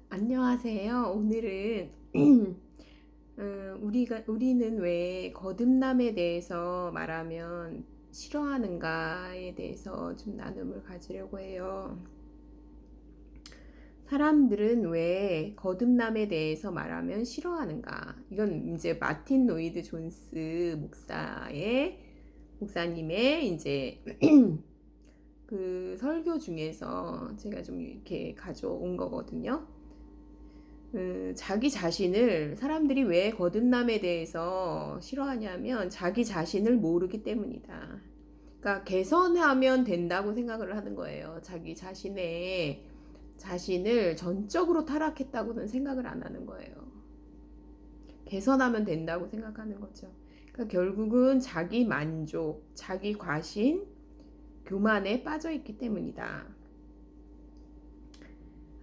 안녕하세요. 오늘은 우리는 왜 거듭남에 대해서 말하면 싫어하는가에 대해서 좀 나눔을 가지려고 해요. 사람들은 왜 거듭남에 대해서 말하면 싫어하는가? 이건 이제 마틴 로이드 존스 목사님의 이제 그 설교 중에서 제가 좀 이렇게 가져온 거거든요. 자기 자신을 사람들이 왜 거듭남에 대해서 싫어하냐면 자기 자신을 모르기 때문이다. 그러니까 개선하면 된다고 생각을 하는 거예요. 자기 자신을 전적으로 타락했다고는 생각을 안 하는 거예요. 개선하면 된다고 생각하는 거죠. 그러니까 결국은 자기 만족, 자기 과신, 교만에 빠져 있기 때문이다.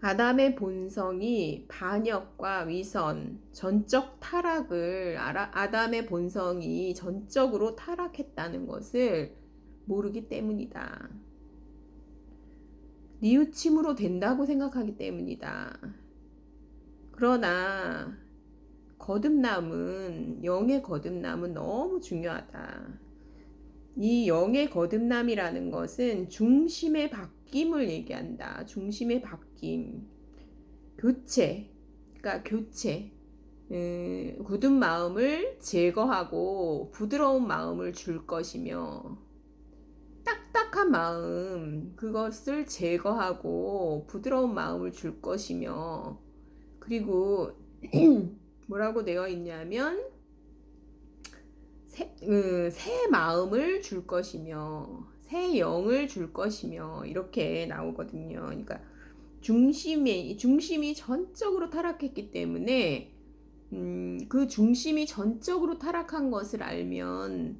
아담의 본성이 반역과 위선, 전적 타락을 아담의 본성이 전적으로 타락했다는 것을 모르기 때문이다. 뉘우침으로 된다고 생각하기 때문이다. 그러나 영의 거듭남은 너무 중요하다. 이 영의 거듭남이라는 것은 중심의 바뀜을 얘기한다. 중심의 바뀜. 그러니까 교체. 굳은 마음을 제거하고 부드러운 마음을 줄 것이며, 딱딱한 마음, 그것을 제거하고 부드러운 마음을 줄 것이며, 그리고 뭐라고 되어 있냐면, 새 마음을 줄 것이며, 새 영을 줄 것이며, 이렇게 나오거든요. 그러니까 중심이 전적으로 타락했기 때문에 그 중심이 전적으로 타락한 것을 알면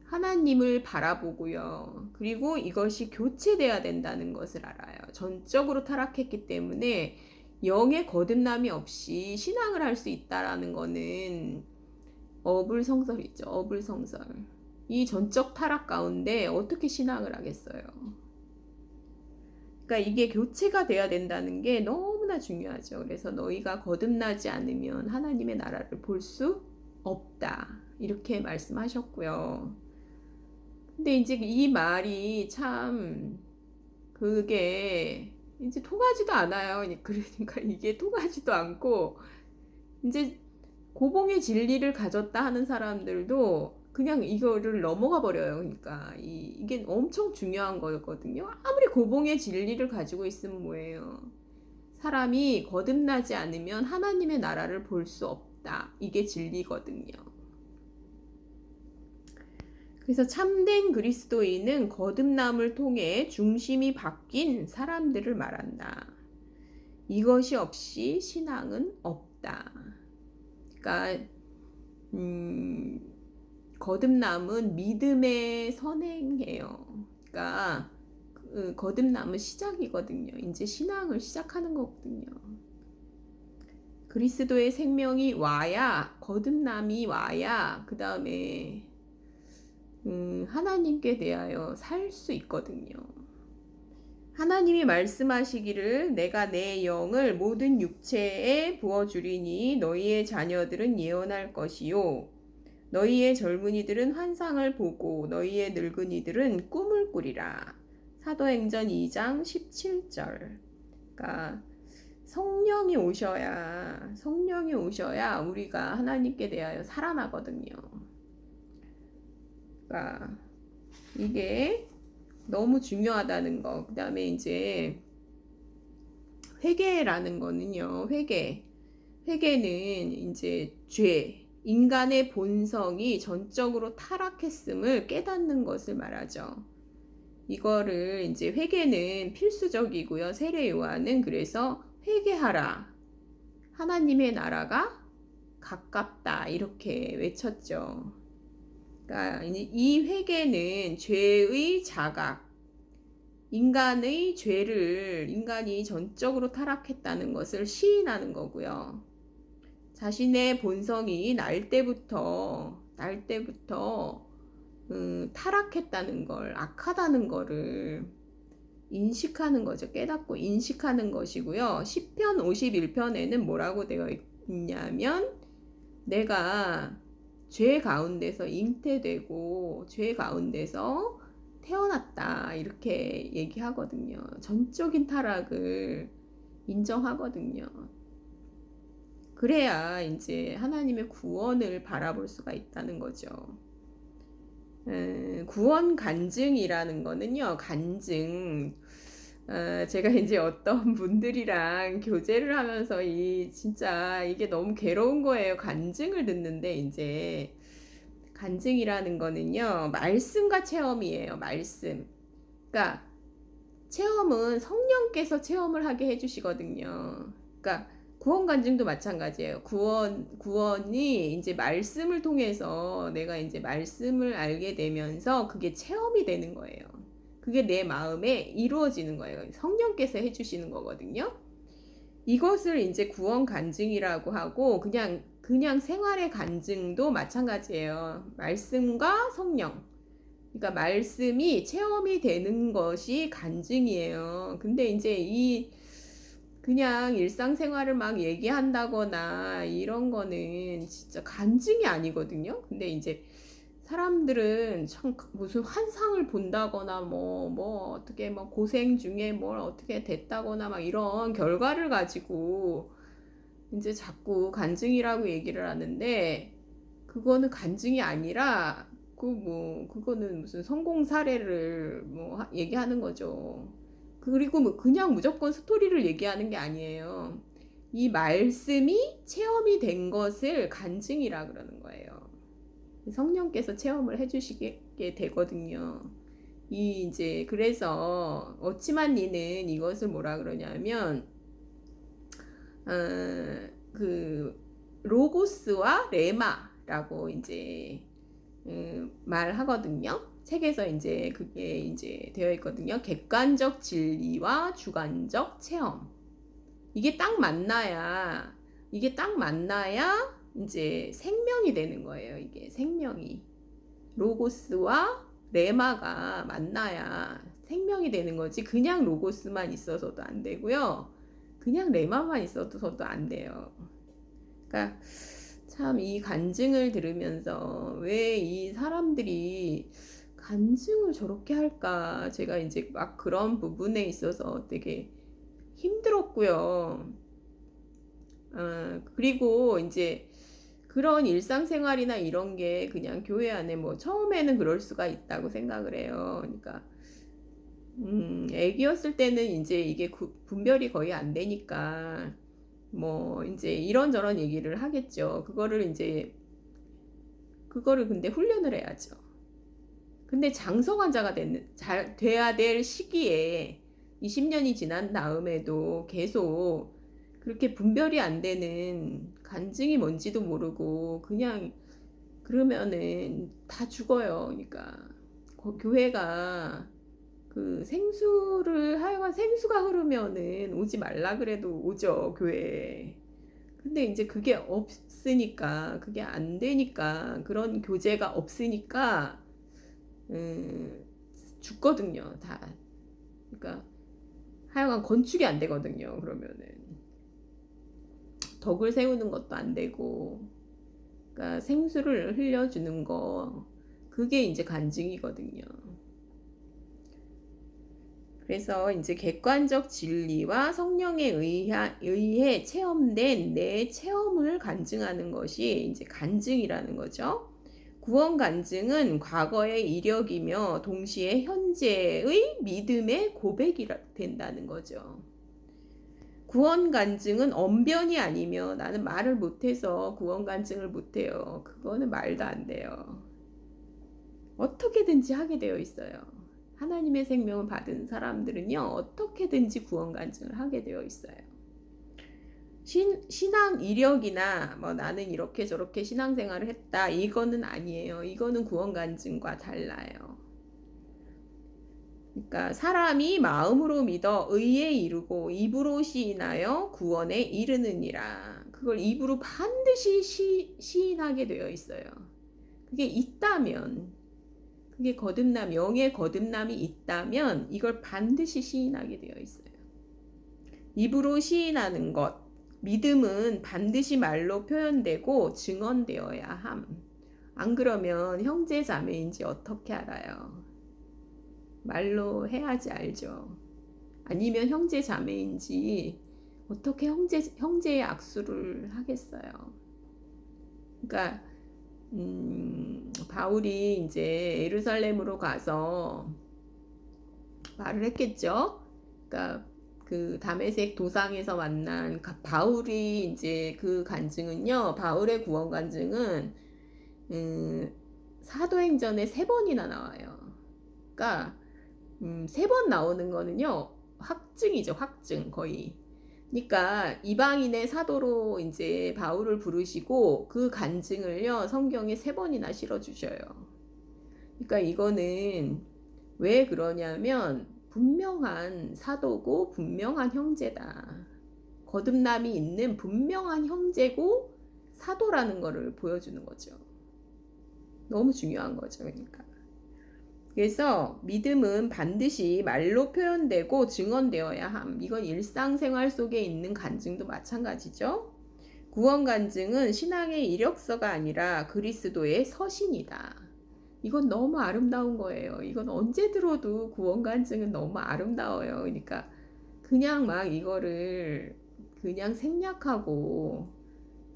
하나님을 바라보고요. 그리고 이것이 교체돼야 된다는 것을 알아요. 전적으로 타락했기 때문에 영의 거듭남이 없이 신앙을 할 수 있다라는 거는 어불성설이죠. 어불성설. 이 전적 타락 가운데 어떻게 신앙을 하겠어요? 그러니까 이게 교체가 돼야 된다는 게 너무나 중요하죠. 그래서 너희가 거듭나지 않으면 하나님의 나라를 볼 수 없다. 이렇게 말씀하셨고요. 근데 이제 이 말이 참 그게 이제 통하지도 않아요. 그러니까 이게 통하지도 않고 이제 고봉의 진리를 가졌다 하는 사람들도 그냥 이거를 넘어가 버려요. 그러니까 이게 엄청 중요한 거였거든요. 아무리 고봉의 진리를 가지고 있으면 뭐예요? 사람이 거듭나지 않으면 하나님의 나라를 볼 수 없다. 이게 진리거든요. 그래서 참된 그리스도인은 거듭남을 통해 중심이 바뀐 사람들을 말한다. 이것이 없이 신앙은 없다. 그러니까 거듭남은 믿음의 선행이에요. 그러니까 거듭남은 시작이거든요. 이제 신앙을 시작하는 거거든요. 그리스도의 생명이 와야, 거듭남이 와야 그 다음에 하나님께 대하여 살 수 있거든요. 하나님이 말씀하시기를 내가 내 영을 모든 육체에 부어주리니 너희의 자녀들은 예언할 것이요 너희의 젊은이들은 환상을 보고 너희의 늙은이들은 꿈을 꾸리라. 사도행전 2장 17절. 그러니까 성령이 오셔야 우리가 하나님께 대하여 살아나거든요. 그러니까 이게 너무 중요하다는 거. 그 다음에 이제 회개라는 거는요. 회개는 이제 인간의 본성이 전적으로 타락했음을 깨닫는 것을 말하죠. 이거를 이제 회개는 필수적이고요. 세례 요한은 그래서 회개하라. 하나님의 나라가 가깝다. 이렇게 외쳤죠. 그러니까 이 회개는 죄의 자각, 인간이 전적으로 타락했다는 것을 시인하는 거고요. 자신의 본성이 날 때부터 타락했다는 걸, 악하다는 거를 인식하는 거죠. 깨닫고 인식하는 것이고요. 시편 51편에는 뭐라고 되어 있냐면 내가 죄 가운데서 잉태되고 죄 가운데서 태어났다 이렇게 얘기하거든요. 전적인 타락을 인정하거든요. 그래야 이제 하나님의 구원을 바라볼 수가 있다는 거죠. 구원 간증이라는 거는요, 간증. 제가 이제 어떤 분들이랑 교제를 하면서 진짜 이게 너무 괴로운 거예요. 간증을 듣는데 이제 간증이라는 거는요, 말씀과 체험이에요. 말씀. 그러니까 체험은 성령께서 체험을 하게 해주시거든요. 그러니까 구원 간증도 마찬가지예요. 구원이 이제 말씀을 통해서 내가 이제 말씀을 알게 되면서 그게 체험이 되는 거예요. 그게 내 마음에 이루어지는 거예요. 성령께서 해주시는 거거든요. 이것을 이제 구원 간증이라고 하고 그냥 생활의 간증도 마찬가지예요. 말씀과 성령. 그러니까 말씀이 체험이 되는 것이 간증이에요. 근데 이제 그냥 일상생활을 막 얘기한다거나 이런 거는 진짜 간증이 아니거든요. 근데 이제 사람들은 참 무슨 환상을 본다거나 뭐 어떻게 뭐 고생 중에 뭘 어떻게 됐다거나 막 이런 결과를 가지고 이제 자꾸 간증이라고 얘기를 하는데 그거는 간증이 아니라 그거는 무슨 성공 사례를 얘기하는 거죠. 그리고 그냥 무조건 스토리를 얘기하는 게 아니에요. 이 말씀이 체험이 된 것을 간증이라 그러는 거예요. 성령께서 체험을 해주시게 되거든요. 이제 그래서 어찌만 이는 이것을 뭐라 그러냐면 그 로고스와 레마라고 이제 말하거든요. 책에서 이제 그게 이제 되어 있거든요. 객관적 진리와 주관적 체험. 이게 딱 만나야 이제 생명이 되는 거예요. 이게 생명이. 로고스와 레마가 만나야 생명이 되는 거지. 그냥 로고스만 있어서도 안 되고요. 그냥 레마만 있어서도 안 돼요. 그러니까 참 이 간증을 들으면서 왜 이 사람들이 간증을 저렇게 할까? 제가 이제 막 그런 부분에 있어서 되게 힘들었고요. 그리고 이제 그런 일상생활이나 이런 게 그냥 교회 안에 처음에는 그럴 수가 있다고 생각을 해요. 그러니까 애기였을 때는 이제 이게 분별이 거의 안 되니까 이제 이런저런 얘기를 하겠죠. 그거를 근데 훈련을 해야죠. 근데 장성환자가 돼야 될 시기에 20년이 지난 다음에도 계속 그렇게 분별이 안 되는 간증이 뭔지도 모르고 그냥 그러면은 다 죽어요. 그러니까 교회가 그 하여간 생수가 흐르면은 오지 말라 그래도 오죠, 교회에. 근데 이제 그게 없으니까, 그게 안 되니까, 그런 교제가 없으니까 죽거든요, 다. 그러니까 하여간 건축이 안 되거든요. 그러면은 덕을 세우는 것도 안 되고, 그러니까 생수를 흘려주는 거, 그게 이제 간증이거든요. 그래서 이제 객관적 진리와 성령에 의해 체험된 내 체험을 간증하는 것이 이제 간증이라는 거죠. 구원 간증은 과거의 이력이며 동시에 현재의 믿음의 고백이 된다는 거죠. 구원 간증은 언변이 아니며 나는 말을 못해서 구원 간증을 못해요. 그거는 말도 안 돼요. 어떻게든지 하게 되어 있어요. 하나님의 생명을 받은 사람들은요, 어떻게든지 구원 간증을 하게 되어 있어요. 신앙 이력이나 나는 이렇게 저렇게 신앙생활을 했다, 이거는 아니에요. 이거는 구원 간증과 달라요. 그러니까 사람이 마음으로 믿어 의에 이르고 입으로 시인하여 구원에 이르느니라. 그걸 입으로 반드시 시인하게 되어 있어요. 그게 있다면 그게 거듭남, 영의 거듭남이 있다면 이걸 반드시 시인하게 되어 있어요. 입으로 시인하는 것, 믿음은 반드시 말로 표현되고 증언되어야 함. 안 그러면 형제 자매인지 어떻게 알아요? 말로 해야지 알죠. 아니면 형제 자매인지 어떻게 형제의 악수를 하겠어요. 그러니까 바울이 이제 예루살렘으로 가서 말을 했겠죠. 그러니까 그 다메섹 도상에서 만난 바울이 이제 그 간증은요. 바울의 구원 간증은 사도행전에 3번이나 나와요. 그러니까 3번 나오는 거는요. 확증이죠. 확증 거의. 그러니까 이방인의 사도로 이제 바울을 부르시고 그 간증을요. 성경에 3번이나 실어 주셔요. 그러니까 이거는 왜 그러냐면 분명한 사도고 분명한 형제다. 거듭남이 있는 분명한 형제고 사도라는 거를 보여주는 거죠. 너무 중요한 거죠. 그러니까. 그래서 믿음은 반드시 말로 표현되고 증언되어야 함. 이건 일상생활 속에 있는 간증도 마찬가지죠. 구원 간증은 신앙의 이력서가 아니라 그리스도의 서신이다. 이건 너무 아름다운 거예요. 이건 언제 들어도 구원 간증은 너무 아름다워요. 그러니까 그냥 막 이거를 그냥 생략하고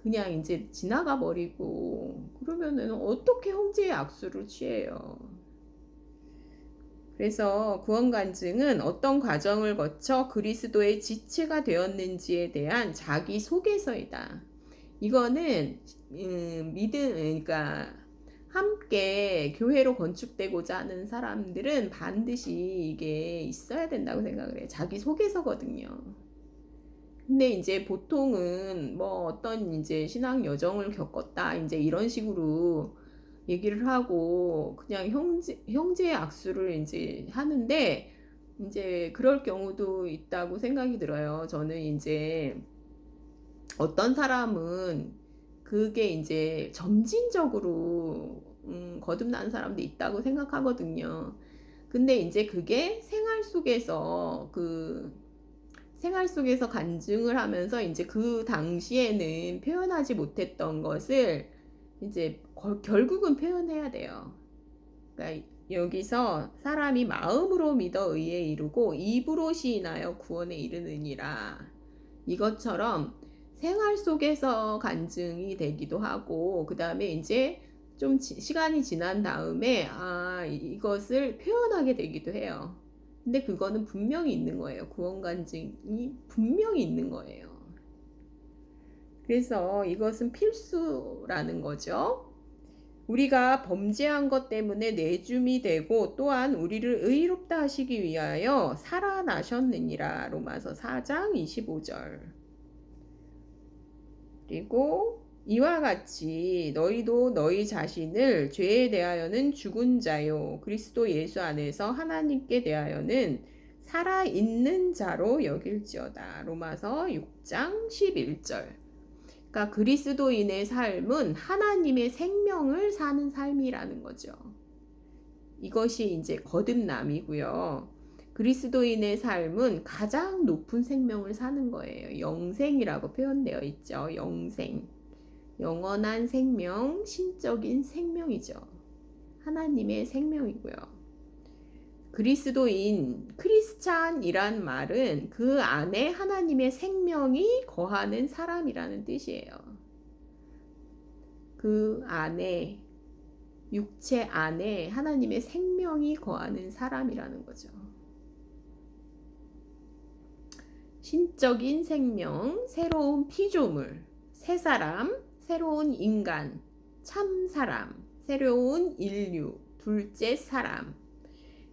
그냥 이제 지나가 버리고 그러면은 어떻게 형제의 악수를 취해요. 그래서 구원 간증은 어떤 과정을 거쳐 그리스도의 지체가 되었는지에 대한 자기 소개서이다. 이거는 그러니까 함께 교회로 건축되고자 하는 사람들은 반드시 이게 있어야 된다고 생각을 해요. 자기 소개서거든요. 근데 이제 보통은 뭐 어떤 이제 신앙 여정을 겪었다 이제 이런 식으로 얘기를 하고 그냥 형제의 악수를 이제 하는데 이제 그럴 경우도 있다고 생각이 들어요. 저는 이제 어떤 사람은 그게 이제 점진적으로 거듭나는 사람도 있다고 생각하거든요. 근데 이제 그게 생활 속에서 간증을 하면서 이제 그 당시에는 표현하지 못했던 것을 이제 결국은 표현해야 돼요. 그러니까 여기서 사람이 마음으로 믿어 의에 이르고 입으로 시인하여 구원에 이르느니라. 이것처럼 생활 속에서 간증이 되기도 하고 그 다음에 이제 좀 시간이 지난 다음에 이것을 표현하게 되기도 해요. 근데 그거는 분명히 있는 거예요. 구원 간증이 분명히 있는 거예요. 그래서 이것은 필수라는 거죠. 우리가 범죄한 것 때문에 내줌이 되고 또한 우리를 의롭다 하시기 위하여 살아나셨느니라. 로마서 4장 25절. 그리고 이와 같이 너희도 너희 자신을 죄에 대하여는 죽은 자요 그리스도 예수 안에서 하나님께 대하여는 살아있는 자로 여길지어다. 로마서 6장 11절. 그러니까 그리스도인의 삶은 하나님의 생명을 사는 삶이라는 거죠. 이것이 이제 거듭남이고요. 그리스도인의 삶은 가장 높은 생명을 사는 거예요. 영생이라고 표현되어 있죠. 영생. 영원한 생명, 신적인 생명이죠. 하나님의 생명이고요. 그리스도인, 크리스찬이란 말은 그 안에 하나님의 생명이 거하는 사람이라는 뜻이에요. 그 안에, 육체 안에 하나님의 생명이 거하는 사람이라는 거죠. 신적인 생명, 새로운 피조물, 새 사람, 새로운 인간, 참 사람, 새로운 인류, 둘째 사람.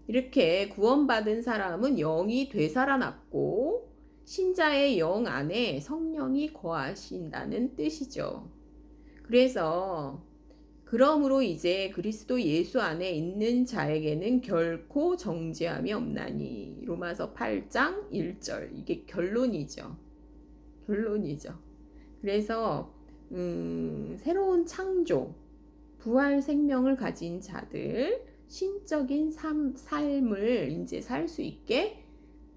이렇게 구원받은 사람은 영이 되살아났고 신자의 영 안에 성령이 거하신다는 뜻이죠. 그래서 그러므로 이제 그리스도 예수 안에 있는 자에게는 결코 정죄함이 없나니. 로마서 8장 1절. 이게 결론이죠. 그래서 새로운 창조, 부활 생명을 가진 자들, 신적인 삶을 이제 살 수 있게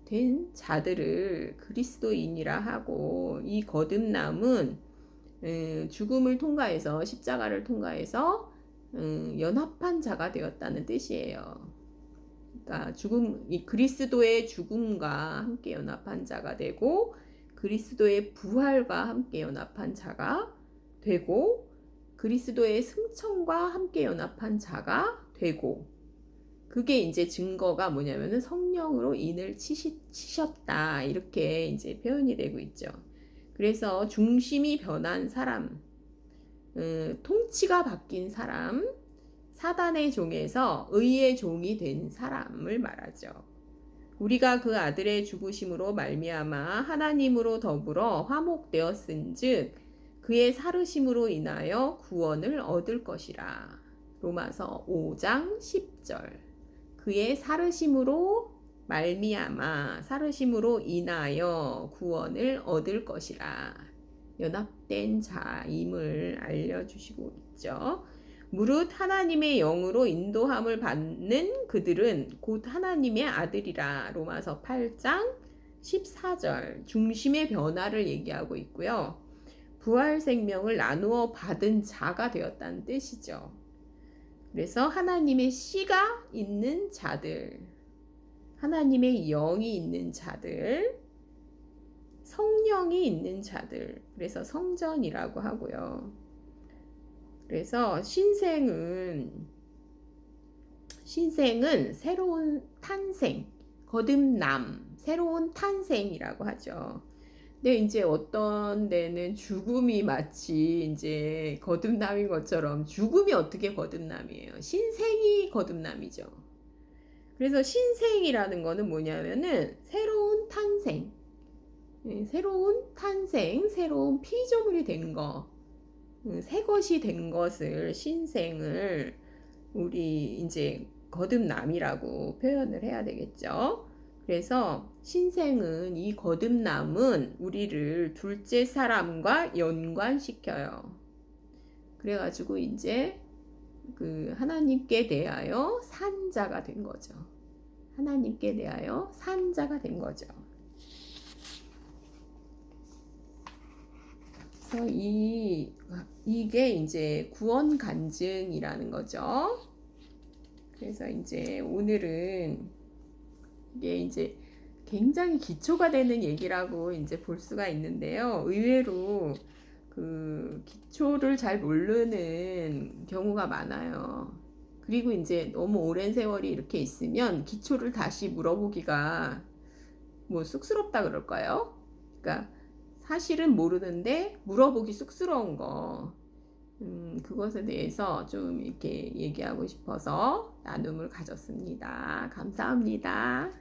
된 자들을 그리스도인이라 하고, 이 거듭남은 죽음을 통과해서, 십자가를 통과해서 연합한 자가 되었다는 뜻이에요. 그러니까 이 그리스도의 죽음과 함께 연합한 자가 되고, 그리스도의 부활과 함께 연합한 자가 되고, 그리스도의 승천과 함께 연합한 자가 되고, 그게 이제 증거가 뭐냐면은 성령으로 인을 치셨다, 이렇게 이제 표현이 되고 있죠. 그래서 중심이 변한 사람, 통치가 바뀐 사람, 사단의 종에서 의의 종이 된 사람을 말하죠. 우리가 그 아들의 죽으심으로 말미암아 하나님으로 더불어 화목되었은즉 그의 살으심으로 인하여 구원을 얻을 것이라. 로마서 5장 10절. 그의 살으심으로 말미암아, 살으심으로 인하여 구원을 얻을 것이라. 연합된 자임을 알려주시고 있죠. 무릇 하나님의 영으로 인도함을 받는 그들은 곧 하나님의 아들이라. 로마서 8장 14절. 중심의 변화를 얘기하고 있고요. 부활 생명을 나누어 받은 자가 되었다는 뜻이죠. 그래서 하나님의 씨가 있는 자들, 하나님의 영이 있는 자들, 성령이 있는 자들, 그래서 성전이라고 하고요. 그래서 신생은 새로운 탄생, 거듭남, 새로운 탄생이라고 하죠. 근데 이제 어떤 데는 죽음이 마치 이제 거듭남인 것처럼, 죽음이 어떻게 거듭남이에요? 신생이 거듭남이죠. 그래서 신생이라는 거는 뭐냐면은 새로운 탄생, 새로운 피조물이 된 거, 새 것이 된 것을, 신생을 우리 이제 거듭남이라고 표현을 해야 되겠죠. 그래서 신생은, 이 거듭남은 우리를 둘째 사람과 연관시켜요. 그래가지고 이제 그 하나님께 대하여 산 자가 된 거죠. 하나님께 대하여 산 자가 된 거죠. 그래서 이게 이제 구원 간증이라는 거죠. 그래서 이제 오늘은 이게 이제 굉장히 기초가 되는 얘기라고 이제 볼 수가 있는데요. 의외로 그 기초를 잘 모르는 경우가 많아요. 그리고 이제 너무 오랜 세월이 이렇게 있으면 기초를 다시 물어보기가 뭐 쑥스럽다 그럴까요? 그러니까 사실은 모르는데 물어보기 쑥스러운 거, 그것에 대해서 좀 이렇게 얘기하고 싶어서 나눔을 가졌습니다. 감사합니다.